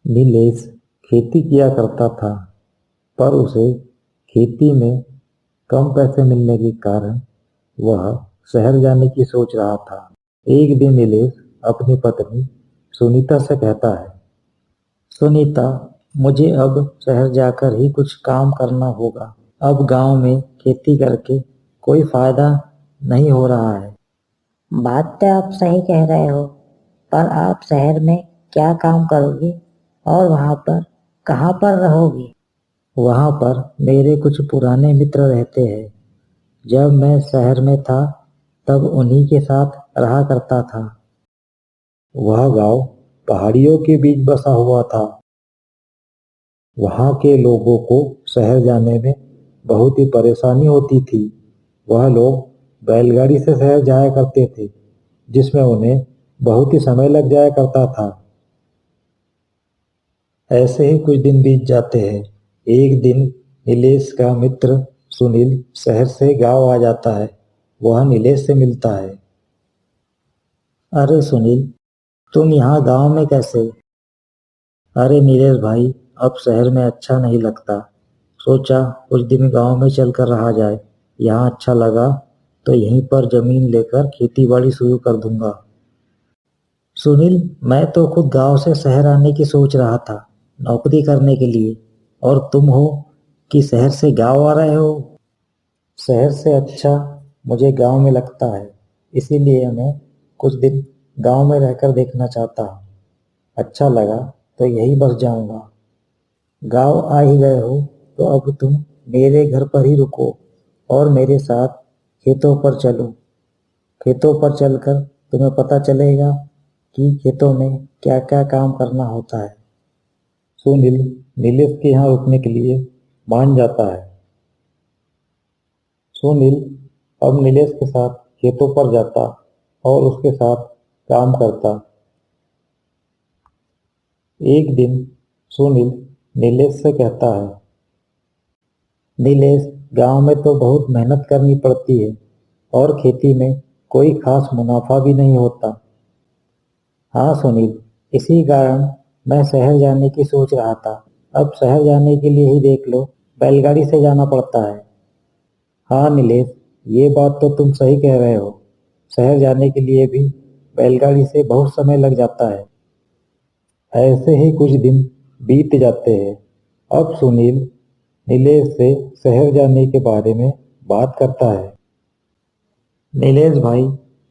नीलेश खेती किया करता था, पर उसे खेती में कम पैसे मिलने के कारण वह शहर जाने की सोच रहा था। एक दिन नीलेश अपनी पत्नी सुनीता से कहता है, सुनीता, मुझे अब शहर जाकर ही कुछ काम करना होगा। अब गांव में खेती करके कोई फायदा नहीं हो रहा है। बात तो आप सही कह रहे हो, पर आप शहर में क्या काम करोगे और वहाँ पर कहाँ पर रहोगे? वहां पर मेरे कुछ पुराने मित्र रहते हैं। जब मैं शहर में था तब उन्हीं के साथ रहा करता था। वह गांव पहाड़ियों के बीच बसा हुआ था। वहां के लोगों को शहर जाने में बहुत ही परेशानी होती थी। वह लोग बैलगाड़ी से शहर जाया करते थे, जिसमें उन्हें बहुत ही समय लग जाया करता था। ऐसे ही कुछ दिन बीत जाते हैं। एक दिन नीलेश का मित्र सुनील शहर से गांव आ जाता है। वह नीलेश से मिलता है। अरे सुनील, तुम यहाँ गांव में कैसे? अरे नीलेश भाई, अब शहर में अच्छा नहीं लगता। सोचा कुछ दिन गांव में चल कर रहा जाए। यहाँ अच्छा लगा तो यहीं पर जमीन लेकर खेती बाड़ी शुरू कर दूंगा। सुनील, मैं तो खुद गांव से शहर आने की सोच रहा था, नौकरी करने के लिए। और तुम हो कि शहर से गांव आ रहे हो। शहर से अच्छा मुझे गांव में लगता है, इसीलिए मैं कुछ दिन गांव में रहकर देखना चाहता हूँ। अच्छा लगा तो यही बस जाऊंगा। गांव आ ही गए हो तो अब तुम मेरे घर पर ही रुको और मेरे साथ खेतों पर चलो। खेतों पर चलकर तुम्हें पता चलेगा कि खेतों में क्या क्या काम करना होता है। सुनील नीलेश के यहाँ रुकने के लिए मान जाता है। सुनील अब नीलेश के साथ खेतों पर जाता और उसके साथ काम करता। एक दिन सुनील नीलेश से कहता है, नीलेश, गांव में तो बहुत मेहनत करनी पड़ती है और खेती में कोई खास मुनाफा भी नहीं होता। हाँ सुनील, इसी कारण मैं शहर जाने की सोच रहा था। अब शहर जाने के लिए ही देख लो, बैलगाड़ी से जाना पड़ता है। हाँ नीलेश, ये बात तो तुम सही कह रहे हो। शहर जाने के लिए भी बैलगाड़ी से बहुत समय लग जाता है। ऐसे ही कुछ दिन बीत जाते हैं। अब सुनील नीलेश से शहर जाने के बारे में बात करता है। नीलेश भाई,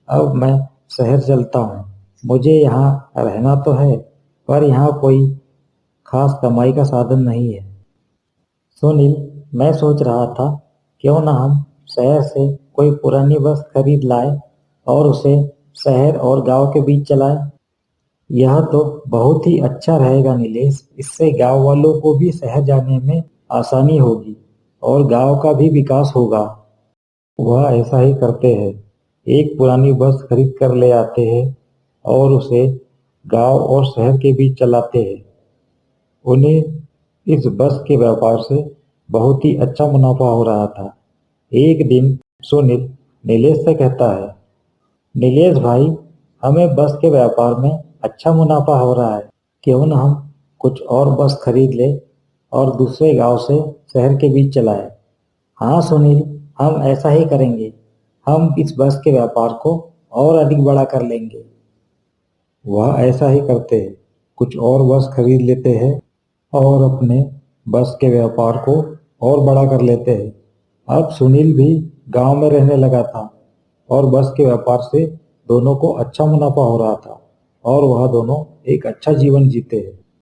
अब मैं शहर चलता हूँ। मुझे यहाँ रहना तो है, पर यहाँ कोई खास कमाई का साधन नहीं है। सुनील, मैं सोच रहा था क्यों ना हम शहर से कोई पुरानी बस खरीद लाए और उसे शहर और गांव के बीच चलाएं। यह तो बहुत ही अच्छा रहेगा नीलेश। इससे गांव वालों को भी शहर जाने में आसानी होगी और गांव का भी विकास होगा। वह ऐसा ही करते हैं। एक पुरानी बस खरीद कर ले आते हैं और उसे गांव और शहर के बीच चलाते हैं। उन्हें इस बस के व्यापार से बहुत ही अच्छा मुनाफा हो रहा था। एक दिन सुनील नीलेश से कहता है, नीलेश भाई, हमें बस के व्यापार में अच्छा मुनाफा हो रहा है। क्यों ना हम कुछ और बस खरीद ले और दूसरे गांव से शहर के बीच चलाए। हाँ सुनील, हम ऐसा ही करेंगे। हम इस बस के व्यापार को और अधिक बड़ा कर लेंगे। वह ऐसा ही करते हैं। कुछ और बस खरीद लेते हैं और अपने बस के व्यापार को और बड़ा कर लेते हैं। अब सुनील भी गांव में रहने लगा था और बस के व्यापार से दोनों को अच्छा मुनाफा हो रहा था और वह दोनों एक अच्छा जीवन जीते हैं।